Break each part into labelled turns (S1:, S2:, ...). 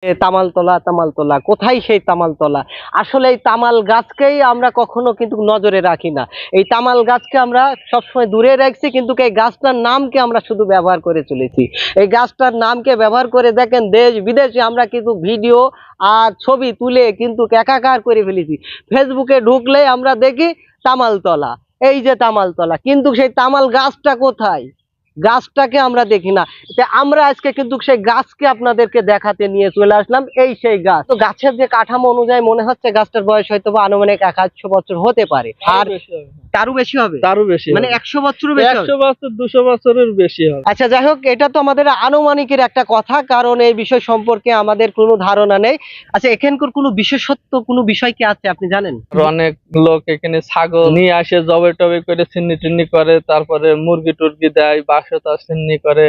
S1: তামালতলা তামালতলা কোথায় সেই তামালতলা? আসলে এই তামাল গাছকেই আমরা কখনো কিন্তু নজরে রাখি না। এই তামাল গাছকে আমরা সবসময় দূরে রাখছি, কিন্তু এই গাছটার নামকে আমরা শুধু ব্যবহার করে চলেছি। এই গাছটার নামকে ব্যবহার করে দেখেন দেশ বিদেশে আমরা কিন্তু ভিডিও আর ছবি তুলে কিন্তু একাকার করে ফেলেছি। ফেসবুকে ঢুকলেই আমরা দেখি তামালতলা, এই যে তামালতলা, কিন্তু সেই তামাল গাছটা কোথায়? গাছটাকে আমরা দেখি না। আমরা আজকে কিন্তু সেই গাছকে আপনাদেরকে দেখাতে নিয়ে চলে আসলাম। এই সেই গাছ, তো গাছের যে কাঠামো অনুযায়ী মনে হচ্ছে গাছটার বয়স হয়তো বা আনুমানিক 100 বছর হতে পারে, আর তারও বেশি হবে, তারও বেশি, মানে 100 বছরের বেশি,
S2: 100 বছর 200 বছরের বেশি হবে।
S1: আচ্ছা, যাই হোক, এটা তো আমাদের আনুমানিকের একটা কথা, কারণ এই বিষয় সম্পর্কে আমাদের কোনো ধারণা নেই। আচ্ছা, এখানকার কোনো বিশেষত্ব কোনো বিষয় কি আছে আপনি জানেন?
S2: অনেক লোক এখানে ছাগল নিয়ে আসে, জবে টবে করে ছিন্নি টিন্নি করে, তারপরে মুরগি টুরগি দেয়, বাসতা ছিন্নি করে।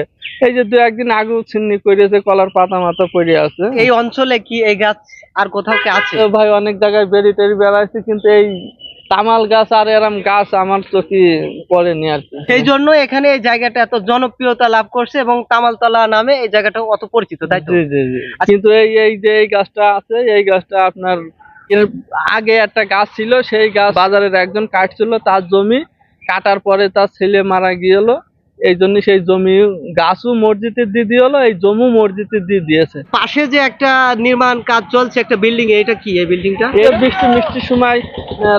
S2: এই যে 2-1 দিন আগেও ছিন্নি করেছে, কলার পাতা মাথা পড়ে আছে।
S1: এই অঞ্চলে কি এই গাছ আর কোথাও কি আছে?
S2: ভাই অনেক জায়গায় বেরি টেরি বেড়াইছে, কিন্তু এই তামাল গাছ আর এরম গাছ আমার চোখে পড়েনি আর কি।
S1: সেই জন্য এখানে এই জায়গাটা এত জনপ্রিয়তা লাভ করছে এবং তামালতলা নামে এই জায়গাটা অত পরিচিত, তাই তো?
S2: জি জি জি। কিন্তু এই যে এই গাছটা আছে, এই গাছটা আপনার এর আগে একটা গাছ ছিল, সেই গাছ বাজারের একজন কাটছিল, তার জমি কাটার পরে তার ছেলে মারা গেল। এই জন্য সেই জমি গাছও মসজিদে দিয়ে দিয়ে হলো, এই জমি মসজিদে দিয়ে দিয়েছে।
S1: পাশে যে একটা নির্মাণ কাজ চলছে একটা বিল্ডিং, এটা কি এই বিল্ডিংটা?
S2: এই বৃষ্টি মিষ্টির সময়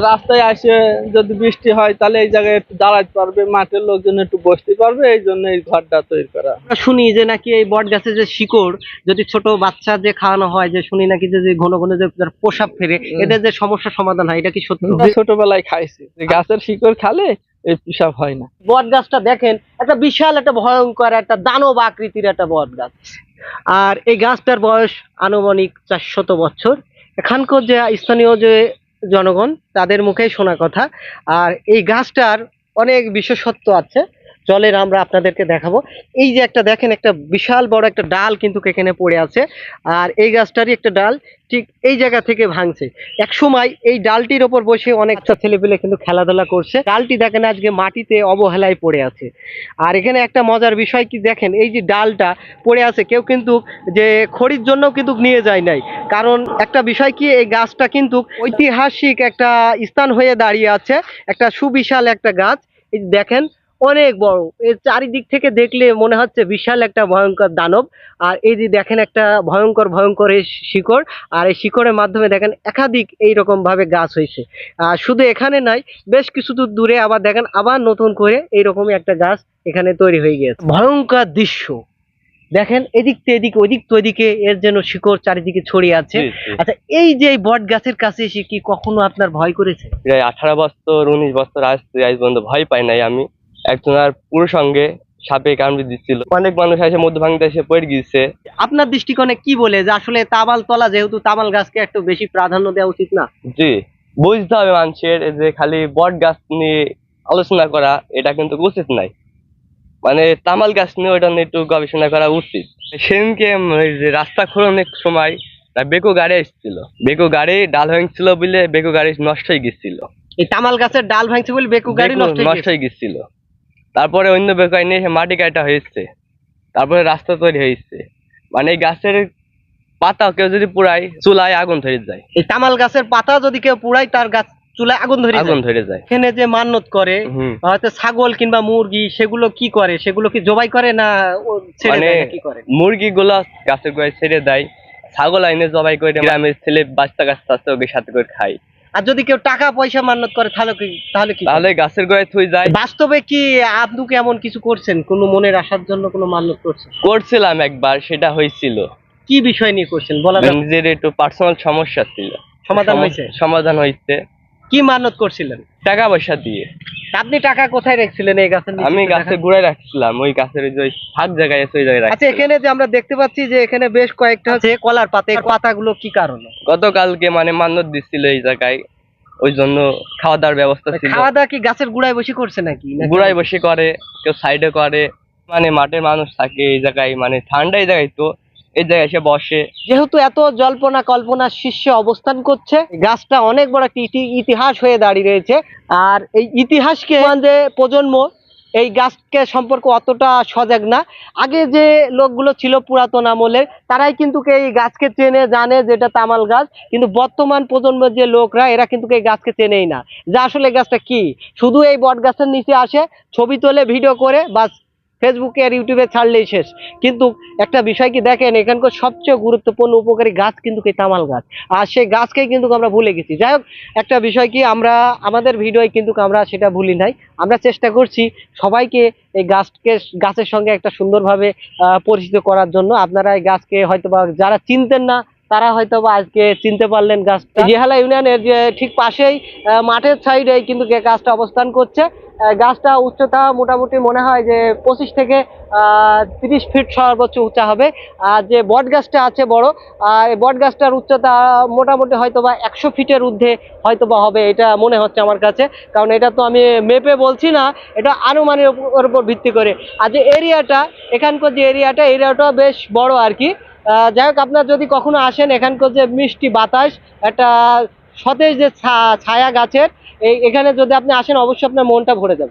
S2: রাস্তায় আসে যদি বৃষ্টি হয়, তাহলে এই জায়গায় একটু দাঁড়াতে পারবে, মাঠের লোকজন একটু বসতে পারবে, এই জন্য এই ঘরটা তৈরি করা।
S1: শুনি যে নাকি এই বট গাছের যে শিকড় যদি ছোট বাচ্চা যে খাওয়ানো হয়, যে শুনি নাকি যে ঘন ঘন যে প্রসাব ফেরে, এদের যে সমস্যার সমাধান হয়, এটা কি সত্য?
S2: ছোটবেলায় খাইছি, গাছের শিকড় খালে এই পেশাব হয় না।
S1: বট গাছটা দেখেন, একটা বিশাল একটা ভয়ঙ্কর একটা দানব আকৃতির একটা বট গাছ, আর এই গাছটার বয়স আনুমানিক 400 বছর। এখানকার যে স্থানীয় যে জনগণ, তাদের মুখেই শোনা কথা। আর এই গাছটার অনেক বিশেষত্ব আছে, চলেন আমরা আপনাদেরকে দেখাবো। এই যে একটা দেখেন, একটা বিশাল বড় একটা ডাল কিন্তু এখানে পড়ে আছে, আর এই গাছটারই একটা ডাল ঠিক এই জায়গা থেকে ভাঙছে। এক সময় এই ডালটির ওপর বসে অনেক ছেলেপেলে কিন্তু খেলাধুলা করছে। ডালটি দেখেন আজকে মাটিতে অবহেলায় পড়ে আছে। আর এখানে একটা মজার বিষয় কি দেখেন, এই যে ডালটা পড়ে আছে, কেউ কিন্তু যে খড়ির জন্য কিন্তু নিয়ে যায় নাই, কারণ একটা বিষয় কি, এই গাছটা কিন্তু ঐতিহাসিক একটা স্থান হয়ে দাঁড়িয়ে আছে, একটা সুবিশাল একটা গাছ। এই দেখেন অনেক বড়, এর চারিদিক থেকে দেখলে মনে হচ্ছে বিশাল একটা ভয়ঙ্কর দানব। আর এই যে দেখেন একটা ভয়ঙ্কর ভয়ঙ্কর এই শিকড়, আর এই শিকড়ের মাধ্যমে দেখেন একাধিক এইরকম ভাবে গাছ হয়েছে। আর শুধু এখানে নাই, বেশ কিছু দূর দূরে আবার দেখেন আবার নতুন করে এইরকমই একটা গাছ এখানে তৈরি হয়ে গিয়েছে। ভয়ঙ্কর দৃশ্য দেখেন, এদিক থেকে এদিকে, ওইদিক তো ওইদিকে, এর যেন শিকড় চারিদিকে ছড়িয়ে আছে। আচ্ছা, এই যে বট গাছের কাছে এসে কি কখনো আপনার ভয় করেছে?
S3: 18 বছর 19 বছর আসছে, আজ পর্যন্ত ভয় পাই নাই আমি। একজন আর পুরো সঙ্গে সাপে কামড়ে দিচ্ছিল, অনেক মানুষ এসে মধ্য ভাঙতে এসে পড়ে গিয়েছে।
S1: আপনার দৃষ্টিকোণে কি বলে যে আসলে তামালতলা যেহেতু, তামাল গাছকে একটু বেশি প্রাধান্য দেওয়া উচিত না?
S3: জি, বুঝতে হবে মানুষের যে খালি বট গাছ নিয়ে আলোচনা করা এটা কিন্তু উচিত নাই, মানে তামাল গাছ নিয়ে ওটা নিয়ে একটু গবেষণা করা উচিত। সেদিনকে যে রাস্তা খোলানোর সময় বেকু গাড়ি এসেছিল, বেকু গাড়ি ডাল ভাঙছিল বলে বেকু গাড়ি নষ্ট হয়ে গেছিল।
S1: এই তামাল গাছের ডাল ভাঙছে বলে বেকু গাড়ি নষ্ট
S3: হয়ে গেছিল। তারপরে অন্য বেকু এনে মাটি কাটা হয়েছে, তারপরে রাস্তা তৈরি হয়েছে। মানে এই গাছের পাতা কেউ যদি পুড়ায়, চুলায় আগুন ধরে যায়।
S1: এই তামাল গাছের পাতা যদি কেউ পুড়ায়, তার গাছ চুলায় আগুন ধরে যায়। এখানে যে মান্যত করে হয়তো ছাগল কিংবা মুরগি, সেগুলো কি করে? সেগুলো কি জবাই করে না ছেড়ে দেয়, কি করে?
S3: মুরগি গুলা গাছের গোড়ায় ছেড়ে দেয়, ছাগল আইনে জবাই করে গ্রামের ছেলে বাচ্চা গাছ আছে ওকে সাথে করে খায়।
S1: আর যদি কেউ টাকা পয়সা মান্যত করে তাহলে
S3: গাছের গোড়ায় থুই যায়।
S1: বাস্তবে কি আপনি কি এমন কিছু করছেন, কোনো মনের আশার জন্য কোনো মান্যত
S3: করছিলাম একবার, সেটা হয়েছিল।
S1: কি বিষয় নিয়ে করছেন বলা যায়?
S3: নিজের একটু পার্সোনাল সমস্যা ছিল, সমাধান হয়েছে।
S1: কি মান্যত করছিলেন?
S3: টাকা পয়সা দিয়ে।
S1: আপনি টাকা কোথায় রাখছিলেন? এই গাছের নিচে?
S3: আমি গাছের গোড়ায় রাখছিলাম, ওই গাছের যে ফাঁক জায়গায় আছে ওই জায়গায়।
S1: আচ্ছা, এখানে যে আমরা দেখতে পাচ্ছি যে এখানে বেশ কয়েকটা আছে কলার পাতা, পাতাগুলো কি কারণে?
S3: গতকালকে মানে মান্যত দিচ্ছিল এই জায়গায়, ওই জন্য খাওয়া দাওয়ার ব্যবস্থা ছিল।
S1: খাওয়া দাওয়া কি গাছের গোড়ায় বসে করছে নাকি?
S3: গোড়ায় বসে করে, কেউ সাইডে করে, মানে মাঠের মানুষ থাকে এই জায়গায়, মানে ঠান্ডা এই জায়গায়, তো এই জায়গায় এসে বসে।
S1: যেহেতু এত জল্পনা কল্পনার শীর্ষে অবস্থান করছে, গাছটা অনেক বড় একটি ইতিহাস হয়ে দাঁড়িয়ে রয়েছে। আর এই ইতিহাসকে যে প্রজন্ম এই গাছকে সম্পর্কে অতটা সজাগ না। আগে যে লোকগুলো ছিল পুরাতন আমলের, তারাই কিন্তু এই গাছকে চেনে, জানে যে এটা তামাল গাছ। কিন্তু বর্তমান প্রজন্মের যে লোকরা, এরা কিন্তু এই গাছকে চেনেই না, যে আসলে এই গাছটা কি। শুধু এই বট গাছের নিচে আসে, ছবি তোলে, ভিডিও করে, বাস ফেসবুকে আর ইউটিউবে ছাড়লেই শেষ। কিন্তু একটা বিষয় কি দেখেন, এখানকার সবচেয়ে গুরুত্বপূর্ণ উপকারী গাছ কিন্তু এই তামাল গাছ, আর সেই গাছকেই কিন্তু আমরা ভুলে গেছি। যাই হোক, একটা বিষয় কি, আমরা আমাদের ভিডিওয় কিন্তু আমরা সেটা ভুলি নাই। আমরা চেষ্টা করছি সবাইকে এই গাছের সঙ্গে একটা সুন্দরভাবে পরিচিত করার জন্য। আপনারা এই গাছকে হয়তোবা যারা চিনতেন না, তারা হয়তোবা আজকে চিনতে পারলেন গাছটা। জিহালা ইউনিয়নের যে ঠিক পাশেই মাঠের সাইডে কিন্তু গাছটা অবস্থান করছে। গাছটা উচ্চতা মোটামুটি মনে হয় যে 25 থেকে 30 ফিট সর্বোচ্চ উঁচা হবে। আর যে বট গাছটা আছে বড়, এই বট গাছটার উচ্চতা মোটামুটি হয়তোবা 100 ফিটের ঊর্ধ্বে হয়তোবা হবে, এটা মনে হচ্ছে আমার কাছে। কারণ এটা তো আমি মেপে বলছি না, এটা আনুমানিক উপর ভিত্তি করে। আর যে এরিয়াটা, এখানকার যে এরিয়াটা বেশ বড় আর কি। যাই হোক, আপনার যদি কখনো আসেন, এখানকার যে মিষ্টি বাতাস, একটা সতেজ যে ছায়া গাছের, এখানে যদি আপনি আসেন, অবশ্যই আপনার মনটা ভরে যাবে।